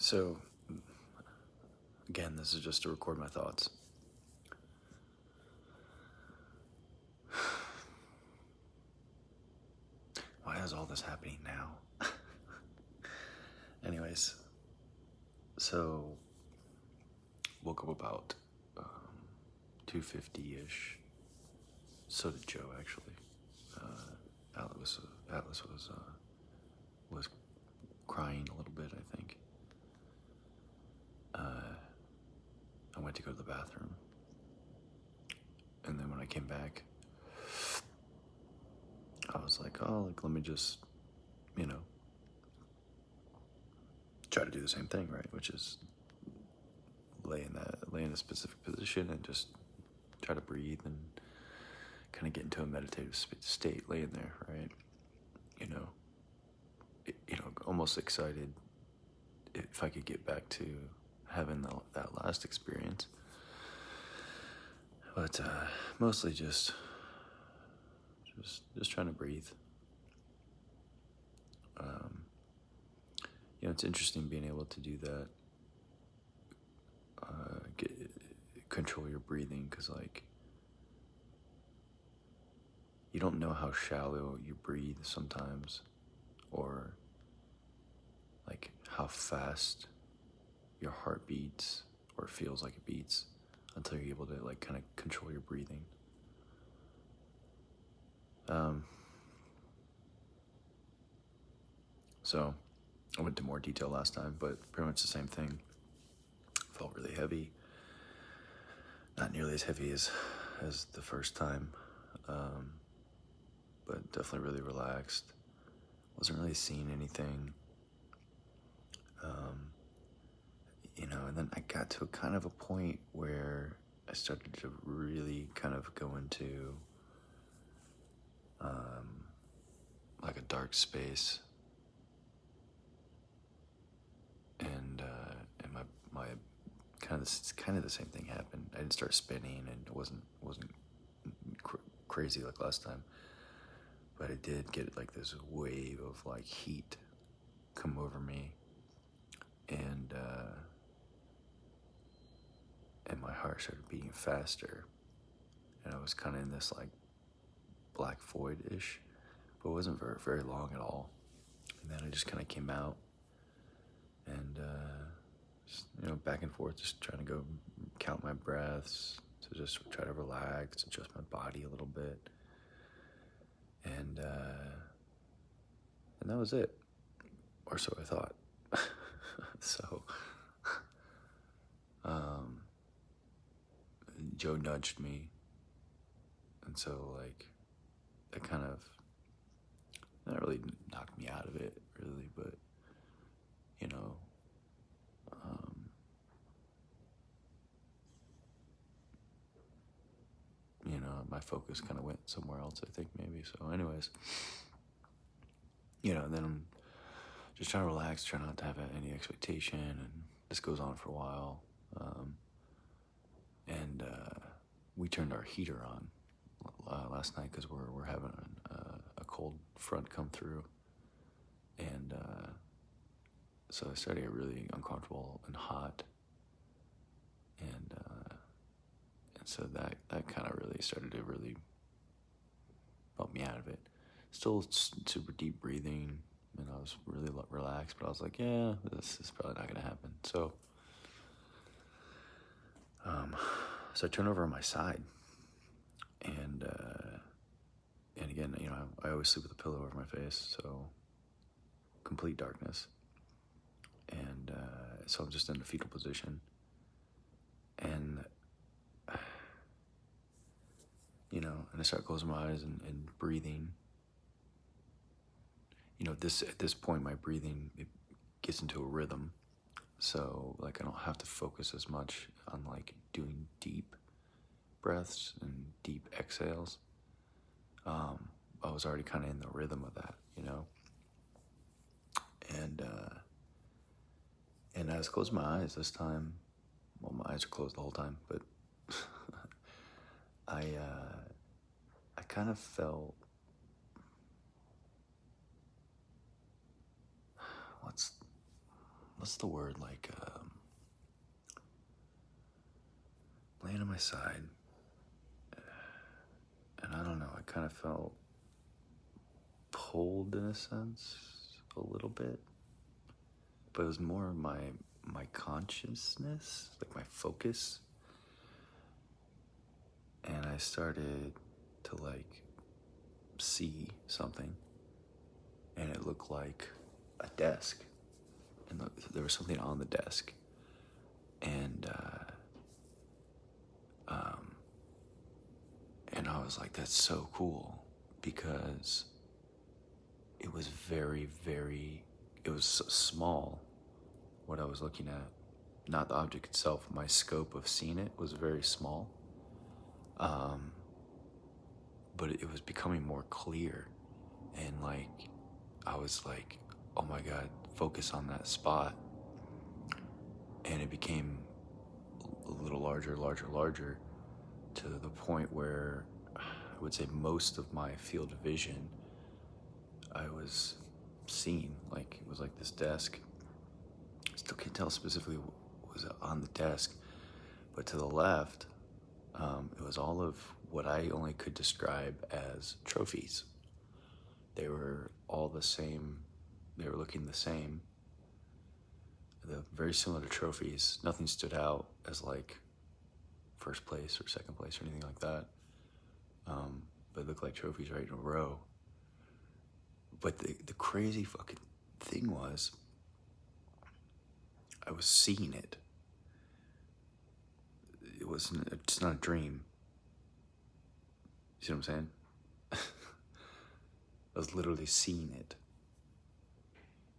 So, again, this is just to record my thoughts. Why is all this happening now? Anyways, so woke up about 2:50-ish. So did Joe, actually. Atlas was crying a little bit, I think. I went to go to the bathroom, and then when I came back, I was like, let me just, you know, try to do the same thing, right? Which is lay in a specific position and just try to breathe and kind of get into a meditative state laying there, right? Almost excited if I could get back to having that last experience. But mostly just trying to breathe. It's interesting being able to do that. Control your breathing, because you don't know how shallow you breathe sometimes, or how fast your heart beats or feels like it beats, until you're able to kind of control your breathing. So I went into more detail last time, but pretty much the same thing. Felt really heavy. Not nearly as heavy as the first time, but definitely really relaxed. Wasn't really seeing anything. And then I got to kind of a point where I started to really kind of go into like a dark space, and my kind of the same thing happened. I didn't start spinning, and it wasn't crazy like last time, but I did get this wave of heat come over me, and my heart started beating faster, and I was kind of in this black void-ish, but it wasn't very, very long at all. And then I just kind of came out, and just, back and forth, just trying to go count my breaths, to just try to relax, adjust my body a little bit, and that was it, or so I thought. So Joe nudged me, and so that kind of not really knocked me out of it, really, but my focus kind of went somewhere else, I think, maybe. So anyways, and then I'm just trying to relax, trying not to have any expectation, and this goes on for a while. And we turned our heater on last night because we're having a cold front come through, and so I started to get really uncomfortable and hot, and so that kind of really started to really bump me out of it. Still super deep breathing, and I was really relaxed, but I was like, yeah, this is probably not gonna happen. So I turned over on my side, and again, I always sleep with a pillow over my face, so complete darkness, and so I'm just in a fetal position, and and I start closing my eyes and breathing. At this point, my breathing, it gets into a rhythm, so I don't have to focus as much on doing deep breaths and deep exhales. I was already kind of in the rhythm of that, and I was closing my eyes this time. Well, my eyes are closed the whole time, but I kind of felt, what's the word, like, laying on my side, and I don't know, I kind of felt pulled in a sense, a little bit, but it was more my consciousness, like my focus, and I started to like see something, and it looked like a desk, and there was something on the desk, and and I was like, that's so cool, because it was it was so small, what I was looking at, not the object itself. My scope of seeing it was very small, but it was becoming more clear, and like, I was like, oh my God, focus on that spot, and it became a little larger, larger, to the point where I would say most of my field of vision I was seeing. Like, it was like this desk. I still can't tell specifically what was on the desk, but to the left, it was all of what I only could describe as trophies. They were all the same. They were looking the same. They're very similar to trophies. Nothing stood out as like first place or second place or anything like that. But it looked like trophies right in a row. But the crazy fucking thing was, I was seeing it. It's not a dream. You see what I'm saying? I was literally seeing it.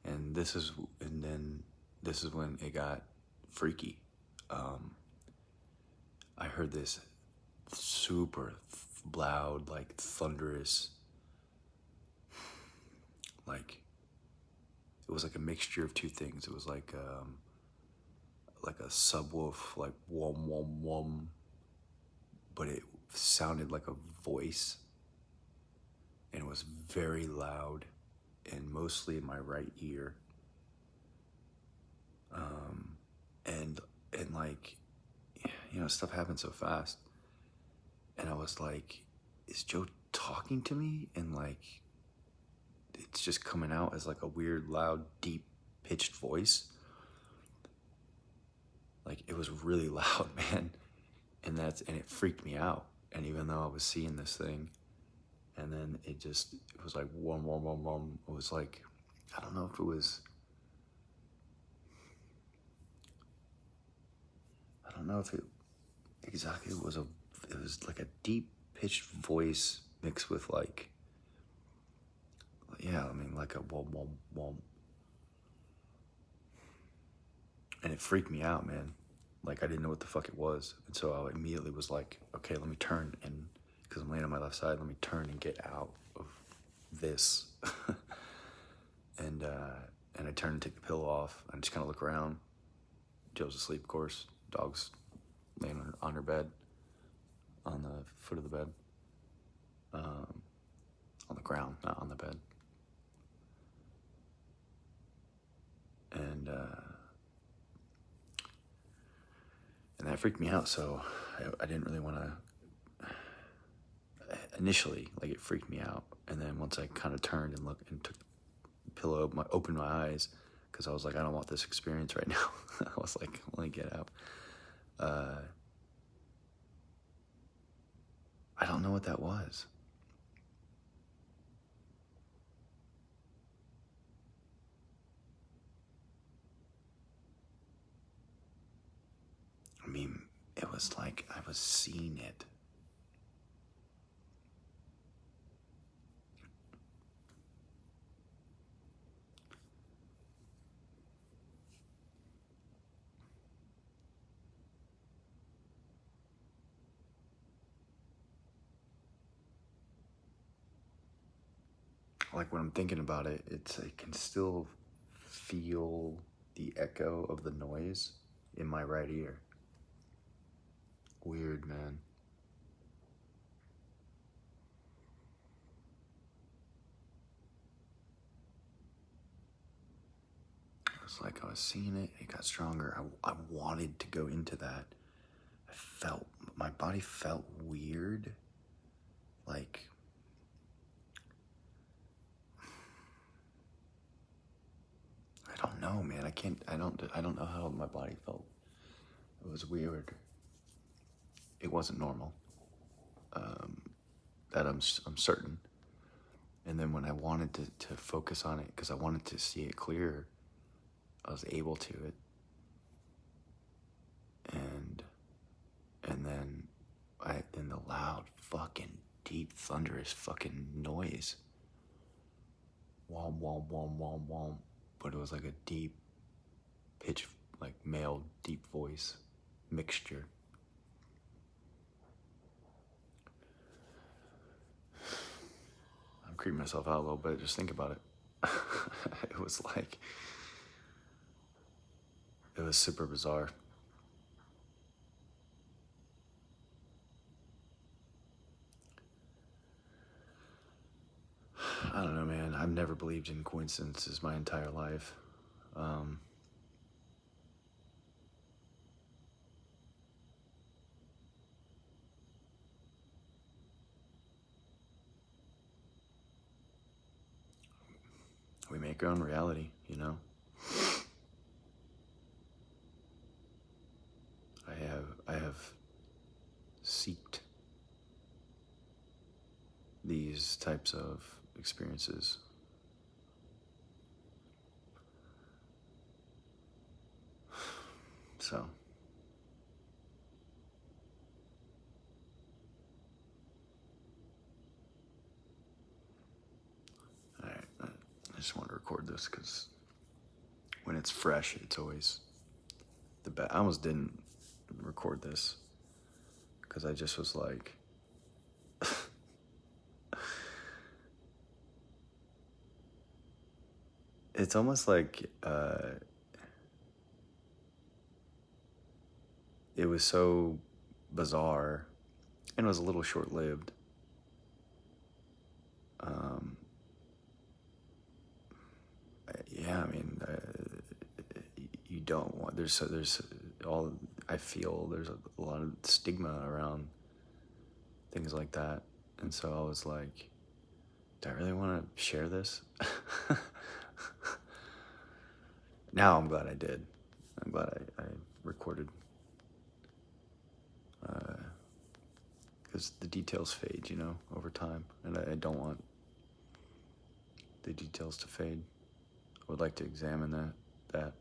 And then this is when it got freaky. I heard this super loud, like thunderous, like, it was like a mixture of two things. It was like a subwoofer, like wom wom wom, but it sounded like a voice, and it was very loud, and mostly in my right ear. And like, you know, stuff happened so fast, and I was like, is Joe talking to me? And like, it's just coming out as like a weird, loud, deep pitched voice. Like, it was really loud, man. And it freaked me out. And even though I was seeing this thing, and then it was like wom wom wom wom. It was like, I don't know if it was, I don't know if it exactly it was like a deep pitched voice mixed with like, yeah, I mean, like a wom wom wom. And it freaked me out, man. Like, I didn't know what the fuck it was. And so I immediately was like, okay, let me turn, and because I'm laying on my left side, let me turn and get out of this. And I turned and take the pillow off, and just kind of look around. Joe's asleep, of course. Dog's laying on her bed, on the foot of the bed, on the ground, not on the bed. And that freaked me out, so I didn't really want to, initially, like, it freaked me out. And then once I kind of turned and looked and took the pillow, opened my eyes, because I was like, I don't want this experience right now. I was like, let me get out. I don't know what that was. I mean, it was like I was seeing it. Like, when I'm thinking about it, I can still feel the echo of the noise in my right ear. Weird, man. was like, I was seeing it. It got stronger. I wanted to go into that. My body felt weird. Like, I don't know, man. I don't know how my body felt. It was weird. It wasn't normal. That I'm certain. And then when I wanted to focus on it, because I wanted to see it clearer, I was able to it. And then the loud fucking deep thunderous fucking noise. Wom wom wom wom wom. But it was like a deep pitch, like male deep voice mixture. I'm creeping myself out a little bit, just think about it. It was super bizarre. I don't know, man. I've never believed in coincidences my entire life. We make our own reality, you know? I have seeked these types of experiences. So, alright, I just want to record this because when it's fresh, it's always the best. I almost didn't record this because I just was like, it's almost like it was so bizarre and it was a little short-lived. Yeah, I mean, you don't want, there's all, I feel there's a lot of stigma around things like that. And so I was like, do I really want to share this? Now I'm glad I did. I'm glad I recorded. Because the details fade, you know, over time. And I don't want the details to fade. I would like to examine that.